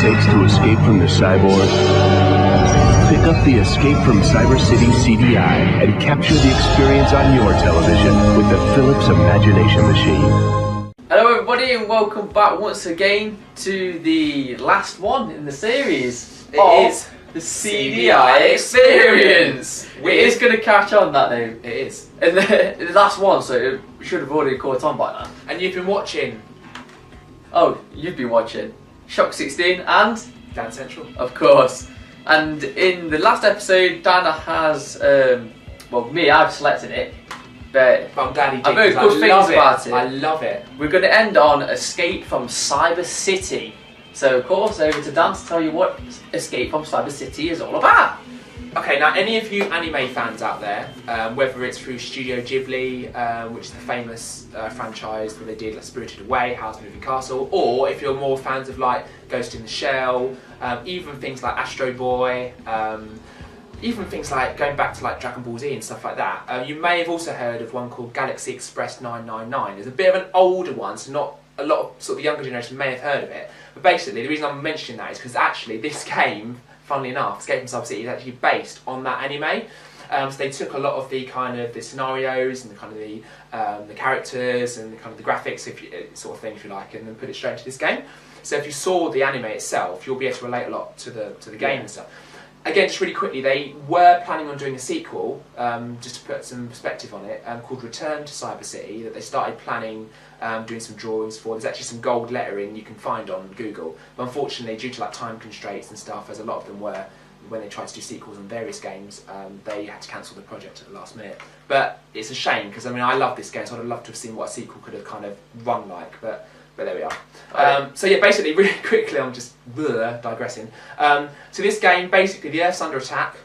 sakes to escape from the cyborg? Pick up the Escape from CyberCity CDI and capture the experience on your television with the Philips Imagination Machine. Hello everybody and welcome back once again to the last one in the series. It is the CDI Experience. It is going to catch on, that name. It is. In the last one, so it should have already caught on by now. And you've been watching. Oh, you've been watching Shockz16 and Dan Central. Of course. And in the last episode, Dan has, I've selected it. But I'm glad he did. I've heard good things about it. I love it. We're going to end on Escape from CyberCity. So, of course, over to Dan to tell you what Escape from CyberCity is all about. Okay, now any of you anime fans out there, whether it's through Studio Ghibli, which is the famous franchise where they did like Spirited Away, Howl's Moving Castle, or if you're more fans of like Ghost in the Shell, even things like Astro Boy, even things like going back to like Dragon Ball Z and stuff like that, you may have also heard of one called Galaxy Express 999. It's a bit of an older one, so not a lot of sort of the younger generation may have heard of it. But basically, the reason I'm mentioning that is because actually this game, funnily enough, Escape from CyberCity is actually based on that anime. So they took a lot of the kind of the scenarios and the kind of the characters and the kind of the graphics, sort of thing, if you like, and then put it straight into this game. So if you saw the anime itself, you'll be able to relate a lot to the game and stuff. Again, just really quickly, they were planning on doing a sequel, just to put some perspective on it, called Return to CyberCity, that they started planning, doing some drawings for. There's actually some gold lettering you can find on Google, but unfortunately, due to like time constraints and stuff, as a lot of them were, when they tried to do sequels on various games, they had to cancel the project at the last minute. But it's a shame, because I mean, I love this game, so I'd love to have seen what a sequel could have kind of run like, but there we are. So yeah, basically, really quickly, I'm just digressing. So this game, basically, the Earth's under attack,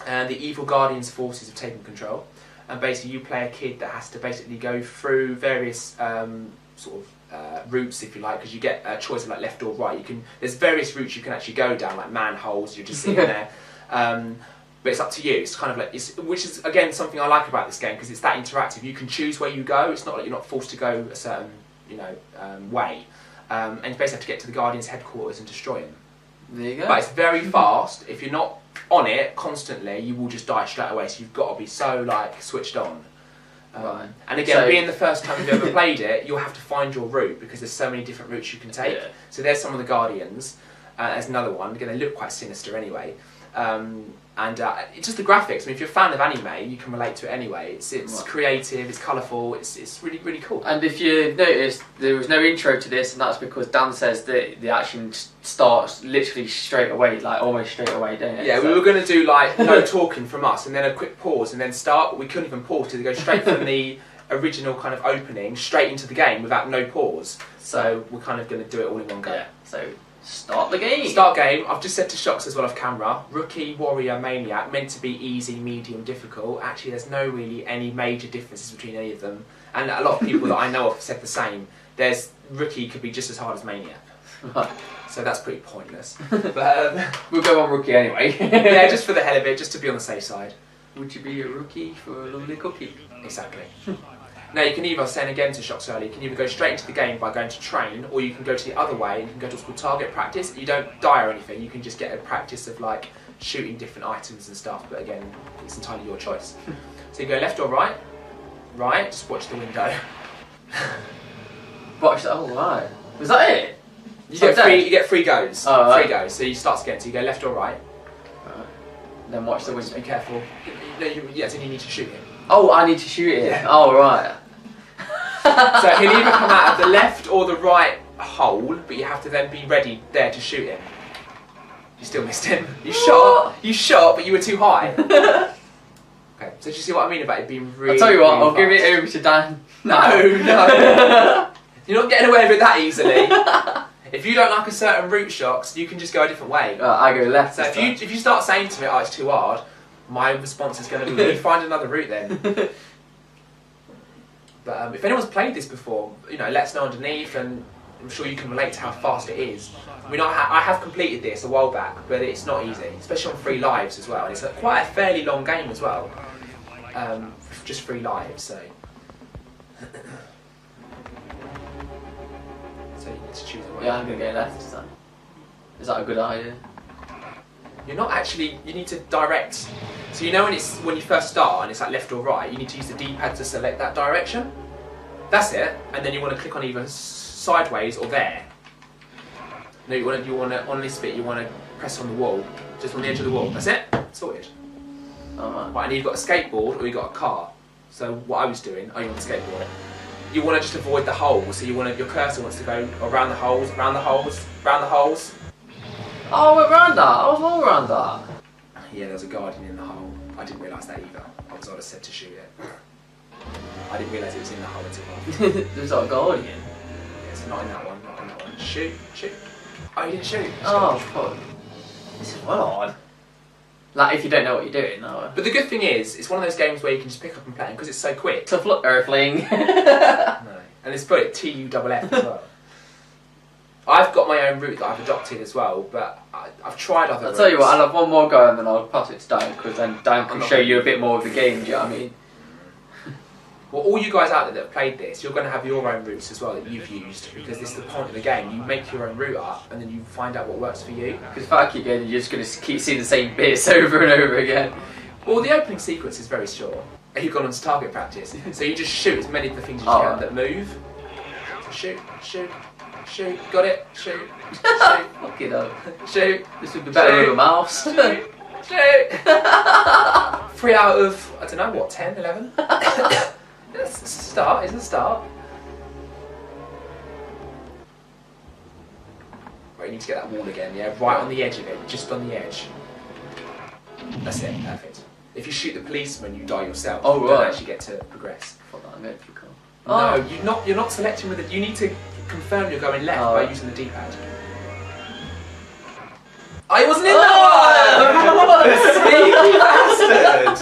and the evil Guardians forces have taken control. And basically, you play a kid that has to basically go through various routes, if you like, because you get a choice of like left or right. There's various routes you can actually go down, like manholes. You're just sitting there. But it's up to you. It's kind of like, which is again something I like about this game, because it's that interactive. You can choose where you go. It's not like you're not forced to go a certain way, and you basically have to get to the Guardians' headquarters and destroy them. There you go. But it's very fast. If you're not on it constantly, you will just die straight away. So you've got to be so like switched on. Right. And again, being the first time you've ever played it, you'll have to find your route, because there's so many different routes you can take. Yeah. So there's some of the Guardians. There's another one. Again, they look quite sinister anyway. And it's just the graphics. I mean, if you're a fan of anime, you can relate to it anyway. It's creative, it's colourful, it's really, really cool. And if you noticed, there was no intro to this, and that's because Dan says that the action starts literally straight away, like almost straight away, don't it? Yeah, so we were going to do like no talking from us, and then a quick pause, and then start, but we couldn't even pause to go straight from the original kind of opening straight into the game without no pause. So we're kind of going to do it all in one go. Yeah, so start the game. Start game. I've just said to Shockz as well off camera. Rookie, Warrior, Maniac. Meant to be easy, medium, difficult. Actually, there's no really any major differences between any of them. And a lot of people that I know of have said the same. Rookie could be just as hard as Maniac. Right. So that's pretty pointless. But we'll go on Rookie anyway. yeah, just for the hell of it, just to be on the safe side. Would you be a rookie for a lovely cookie? Exactly. Now you can either, saying again to Shockz earlier, you can either go straight into the game by going to train, or you can go to the other way and you can go to what's called target practice. You don't die or anything, you can just get a practice of like shooting different items and stuff, but again, it's entirely your choice. So you go left or right, just watch the window. Watch that, oh right. Was that it? You get three goes. Oh, right. 3 goes, so you start again, so you go left or right. Right. Then watch the window. Just be careful. No, yeah, so you need to shoot him. Oh, I need to shoot it. Yeah. Oh, right. So he'll either come out of the left or the right hole, but you have to then be ready there to shoot him. You still missed him. You shot, but you were too high. Okay, so do you see what I mean about it being really? I'll tell you what, really I'll fast? give it over to Dan. No. You're not getting away with it that easily. If you don't like a certain route, Shockz, you can just go a different way. I go left. So if you start saying to me, oh, it's too hard, my response is going to be, you find another route then. But if anyone's played this before, let us know underneath, and I'm sure you can relate to how fast it is. I mean, I have completed this a while back, but it's not easy, especially on 3 lives as well. And it's quite a fairly long game as well, just 3 lives. So you need to choose a way. Yeah, I'm gonna go left this time. Is that a good idea? You're not actually. You need to direct. So you know when you first start and it's like left or right, you need to use the D-pad to select that direction. That's it, and then you want to click on either sideways or there. No, you want to on this bit. You want to press on the wall, just on the edge of the wall. That's it. Sorted. Right, and you've got a skateboard or you've got a car. So what I was doing, I used a skateboard. You want to just avoid the holes. So your cursor wants to go around the holes, around the holes, around the holes. Oh, around that. I was all around that. Yeah, there's a guardian in the hole. I didn't realise that either. I was ordered said to shoot it. I didn't realise it was in the hole until after. There's like a guardian. Yeah, it's not in that one, not in that one. Shoot, shoot. Oh, you didn't shoot. Oh, fuck. This is well odd. Like, if you don't know what you're doing, no. But the good thing is, it's one of those games where you can just pick up and play because it's so quick. Tough luck, Earthling. No. And it's put it TUFF as well. I've got my own route that I've adopted as well, but I've tried other routes. I'll tell you what, I'll have one more go and then I'll pass it to Dan, because then Dan can show you a bit more of the game, do you know what I mean? Well, all you guys out there that have played this, you're going to have your own routes as well that you've used, because this is the point of the game. You make your own route up and then you find out what works for you. Because if I keep going, you're just going to keep seeing the same bits over and over again. Well, the opening sequence is very short. You've gone on to target practice, so you just shoot as many of the things as you can that move. So shoot, shoot, shoot, got it, shoot, shoot. Fuck it up. Shoot. This would be better with a mouse. Shoot, shoot. 3 out of, I don't know, what, 10, 11? It's a start, it's a start. Right, you need to get that wall again, yeah? Right on the edge of it, just on the edge. That's it, perfect. If you shoot the policeman, you die yourself. Oh, you right. don't actually get to progress. Fuck that, I'm going to cool. No, you're not selecting with it. You need to confirm you're going left by using the D-pad. I wasn't in that one! Sneaky bastard!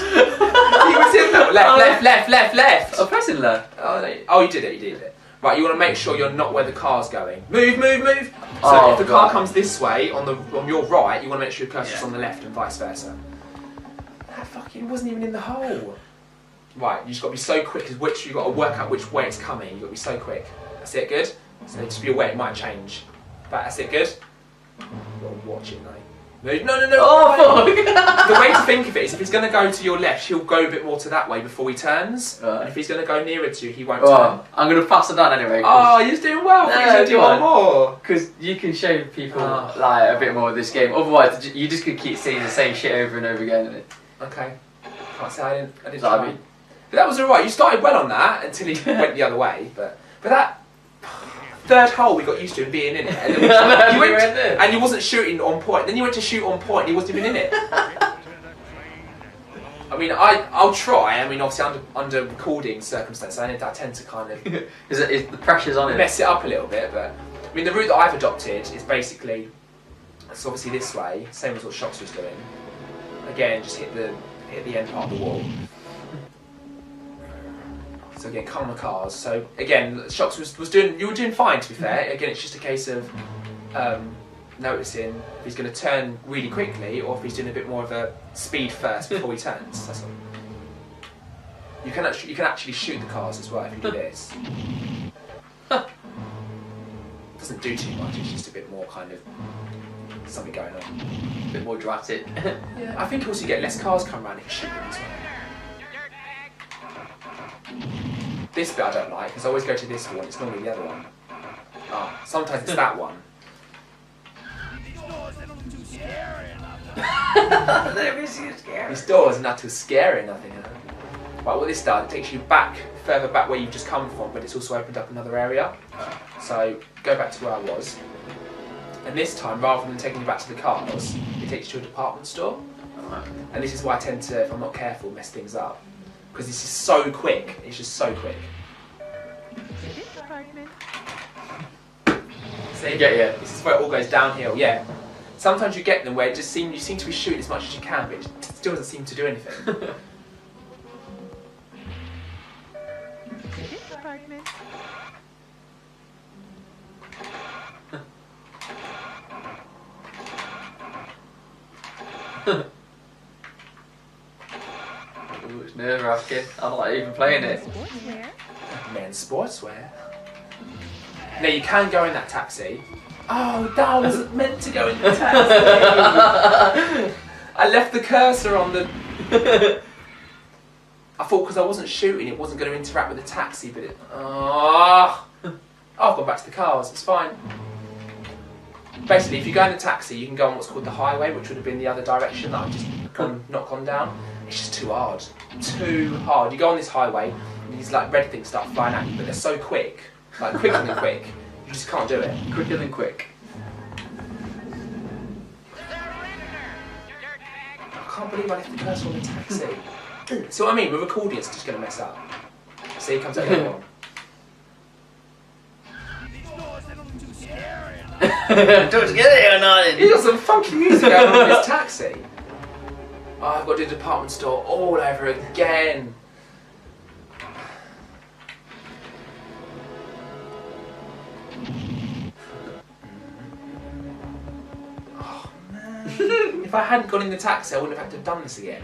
He was in that one. Left. I'm pressing left. Oh, you did it. Right, you want to make sure you're not where the car's going. Move! So Oh, if the car comes this way, on your right, you want to make sure your cursor's on the left and vice versa. That fucking wasn't even in the hole. Right, you just got to be so quick, because you've got to work out which way it's coming. You've got to be so quick. That's it, good? So just be aware it might change. That's it, good? You've got to watch it, mate. No. Oh, fuck! The way to think of it is if he's going to go to your left, he'll go a bit more to that way before he turns. Right. And if he's going to go nearer to you, he won't turn. I'm going to pass it on anyway. Oh, you're doing well. No, He's going to do one more. Because you can show people like a bit more of this game. Otherwise, you're just going to keep seeing the same shit over and over again. Okay. Can't say I didn't So, I try. mean- But that was alright. You started well on that until he went the other way. But that third hole we got used to him being in it. And then and he wasn't shooting on point. Then you went to shoot on point and he wasn't even in it. I mean, I'll try. I mean, obviously under recording circumstances, I tend to kind of is the pressure's on it? mess it up a little bit. But I mean, the route that I've adopted is basically it's obviously this way, same as what Shockz was doing. Again, just hit the end part of the wall. So again, come on the cars. So again, Shockz was doing. You were doing fine, to be fair. Again, it's just a case of noticing if he's going to turn really quickly or if he's doing a bit more of a speed first before he turns. That's all. You can actually shoot the cars as well if you do this. Doesn't do too much. It's just a bit more kind of something going on. A bit more dramatic. Yeah, I think also you get less cars come around if you shoot them as well. This bit I don't like because I always go to this one. It's normally the other one. Oh, sometimes it's that one. These doors are not too scary, nothing. Right, what this does, it takes you back, further back where you've just come from, but it's also opened up another area. So go back to where I was. And this time, rather than taking you back to the cars, it takes you to a department store. And this is why I tend to, if I'm not careful, mess things up. Because this is so quick. It's just so quick. See? Yeah. This is where it all goes downhill. Yeah. Sometimes you get them where you seem to be shooting as much as you can, but it still doesn't seem to do anything. Ooh, it's nerve-wracking. I'm not even playing it. Men's sportswear. Now you can go in that taxi, Oh, that wasn't meant to go in the taxi. I left the cursor on the... I thought because I wasn't shooting, it wasn't going to interact with the taxi, but it... Oh, I've gone back to the cars, it's fine. Basically, if you go in the taxi, you can go on what's called the highway, which would have been the other direction that I've just not gone down. It's just too hard. Too hard. You go on this highway, and these like red things start flying at you, but they're so quick. Like quicker than quick. You just can't do it. Quicker than quick. I can't believe I left the cursor on the taxi. See what I mean? With recording, it's just going to mess up. See, here comes that other one. Don't get it or not. He's got some funky music going on in this taxi. Oh, I've got to do the department store all over again. Oh man. If I hadn't gone in the taxi, I wouldn't have had to have done this again.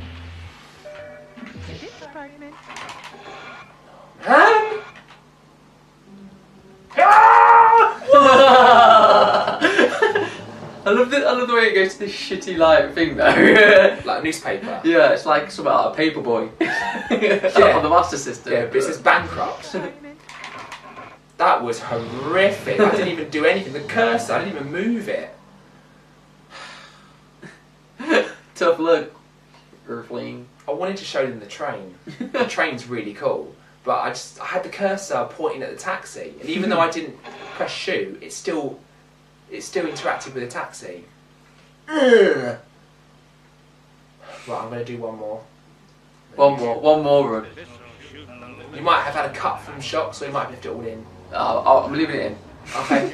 I love the way it goes to this shitty like thing though. Like a newspaper. Yeah, it's like something like a Paperboy. Yeah. On the Master System. Yeah, but it says bankrupt. That was horrific. I didn't even do anything. The cursor, I didn't even move it. Tough look, Earthling. I wanted to show them the train. The train's really cool, but I had the cursor pointing at the taxi, and even though I didn't press shoot, it still interacted with the taxi. Ugh. Right, I'm going to do one more. One more run. You might have had a cut from Shockz, so you might have left it all in. I'm leaving it in. Okay.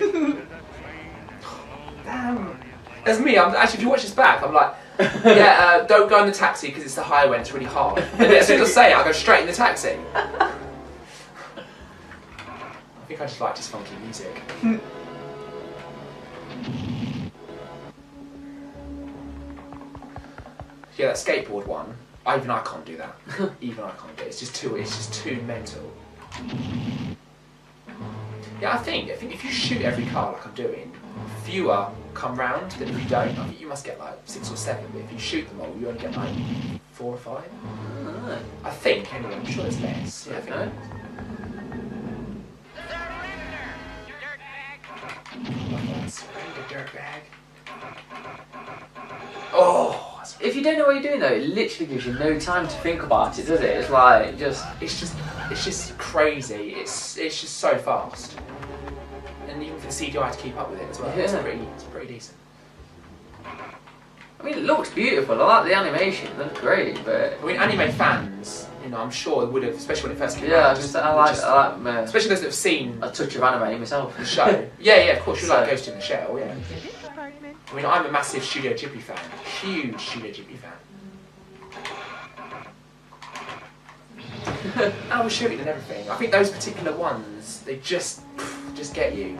Damn. That's me. Actually, if you watch this back, I'm like, yeah, don't go in the taxi because it's the highway and it's really hard. And then as soon as I say it, I go straight in the taxi. I think I just liked his funky music. Yeah, that skateboard one. Even I can't do that. Even I can't do it. It's just too mental. Yeah, I think if you shoot every car like I'm doing, fewer come round than if you don't. I think you must get like 6 or 7, but if you shoot them all, you only get like 4 or 5. Oh. I think, anyway, I'm sure it's less. Yeah, I think. Okay. Dirtbag. Oh, that's If you don't know what you're doing though, it literally gives you no time to think about it, does it? It's like it's just crazy. It's just so fast, and even for the CGI to keep up with it as well, Yeah. it's pretty decent. I mean, it looks beautiful. I like the animation. It looks great, but I mean, anime fans, you know, I'm sure would have, especially when it first came yeah, out. I like Especially those that have seen a touch of anime myself. the show. Yeah, of course, you So- like Ghost in the Shell, yeah. I mean, I'm a massive Studio Ghibli fan. Huge Studio Ghibli fan. I was shooting and everything. I think those particular ones, they just get you.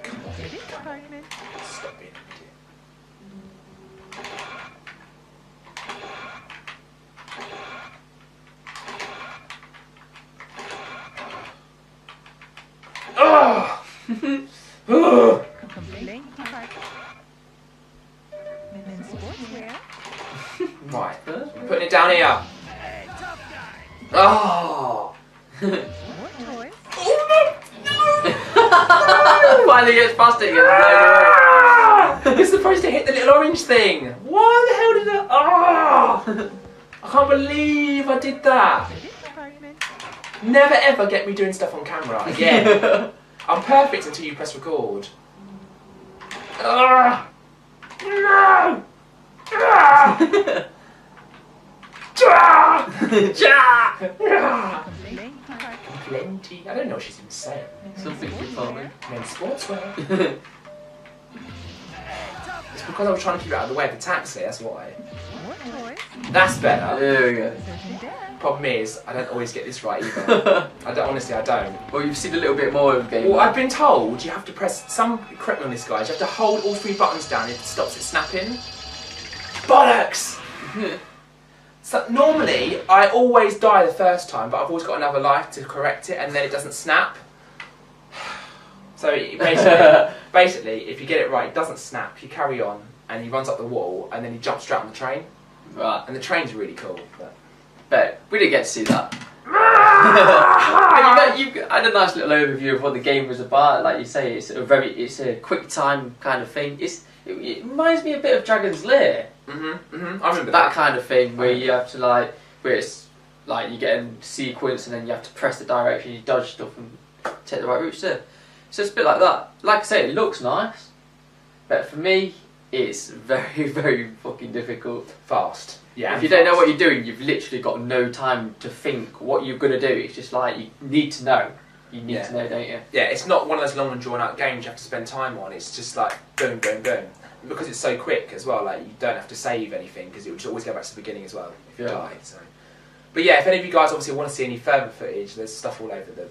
Come on. Stop being an idiot. Oh! Oh! Right, putting it down here. Oh! Finally gets past it again. It's supposed to hit the little orange thing. Why the hell did that? Oh! I can't believe I did that. Never ever get me doing stuff on camera again. I'm perfect until you press record. No! Plenty. I don't know what she's even saying. Something you told me. Men sportswear. It's because I was trying to keep it out of the way of the taxi, that's why. That's better. There we go. Problem is, I don't always get this right either. Honestly, I don't. Well, you've seen a little bit more of the game. Well, I've been told you have to press, correct me on this guys, you have to hold all 3 buttons down if it stops it snapping. Bollocks! So normally, I always die the first time, but I've always got another life to correct it, and then it doesn't snap. So basically, if you get it right, it doesn't snap. You carry on, and he runs up the wall, and then he jumps straight on the train. Right. And the train's really cool. But we didn't get to see that. You had a nice little overview of what the game was about. Like you say, it's a quick time kind of thing. It reminds me a bit of Dragon's Lair. I remember that kind of thing where you have to where it's like you get in sequence and then you have to press the direction, you dodge stuff and take the right route. So it's a bit like that. Like I say, it looks nice, but for me, it's very, very fucking difficult. Fast. Yeah. If you don't know what you're doing, you've literally got no time to think what you're going to do. It's just like you need to know. You need to know, don't you? Yeah, it's not one of those long and drawn out games you have to spend time on. It's just like boom, boom, boom. And because it's so quick as well, like you don't have to save anything because it will just always go back to the beginning as well if you die. So. But yeah, if any of you guys obviously want to see any further footage, there's stuff all over the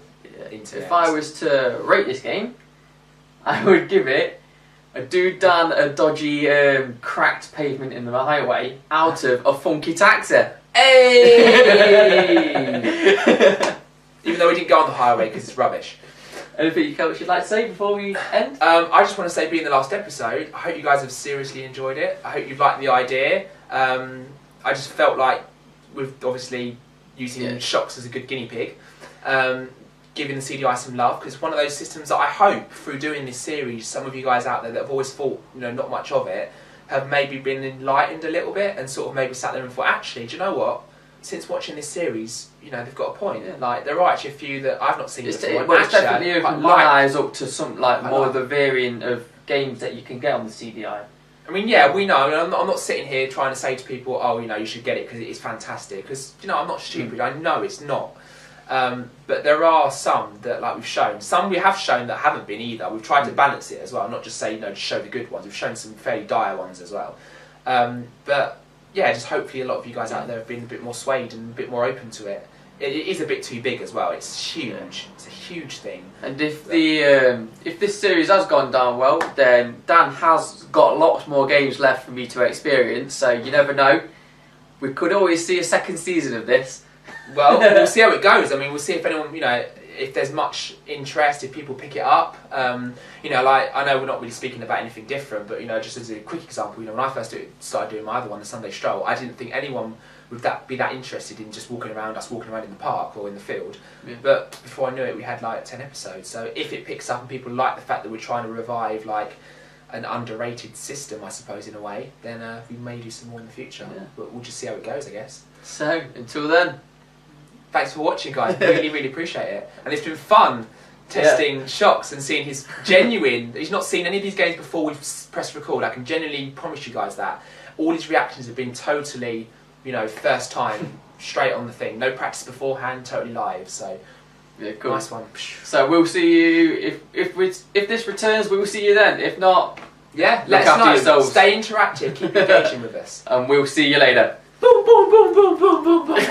internet. If I was to rate this game, I would give it a dude down a dodgy, cracked pavement in the highway out of a funky taxi. Hey! Even though we didn't go on the highway because it's rubbish. Anything you'd like to say before we end? I just want to say, being the last episode, I hope you guys have seriously enjoyed it. I hope you've liked the idea. I just felt like, with obviously using Shockz as a good guinea pig, giving the CDI some love, because it's one of those systems that I hope, through doing this series, some of you guys out there that have always thought, not much of it, have maybe been enlightened a little bit and sort of maybe sat there and thought, actually, do you know what? Since watching this series, they've got a point. Yeah. Like, there are actually a few that I've not seen before. It's definitely opened my eyes up to some more of the variant of games that you can get on the CDI. I mean, yeah, we know. I'm not sitting here trying to say to people, oh, you should get it because it is fantastic. Because, I'm not stupid. I know it's not. But there are some that, like we've shown. Some we have shown that haven't been either. We've tried to balance it as well. Not just say, just show the good ones. We've shown some fairly dire ones as well. But, yeah, just hopefully a lot of you guys out there have been a bit more swayed and a bit more open to it. It is a bit too big as well. It's huge. It's a huge thing. And if this series has gone down well, then Dan has got lots more games left for me to experience. So you never know. We could always see a second season of this. Well, we'll see how it goes. I mean, we'll see if anyone, if there's much interest, if people pick it up. Like, I know we're not really speaking about anything different, but just as a quick example, when I first started doing my other one, the Sunday Stroll, I didn't think anyone would be that interested in just walking around in the park or in the field. Yeah. But before I knew it, we had like 10 episodes. So if it picks up and people like the fact that we're trying to revive like an underrated system, I suppose, in a way, then we may do some more in the future. Yeah. But we'll just see how it goes, I guess. So until then, thanks for watching, guys. Really, really appreciate it. And it's been fun testing Shockz and seeing his genuine. He's not seen any of these games before we've pressed record. I can genuinely promise you guys that. All his reactions have been totally, first time, straight on the thing. No practice beforehand, totally live. So, yeah, cool. Nice one. So we'll see you if this returns. We will see you then. If not, let us know. Yourselves. Stay interactive. Keep engaging with us. And we'll see you later. Boom, boom, boom, boom, boom, boom, boom.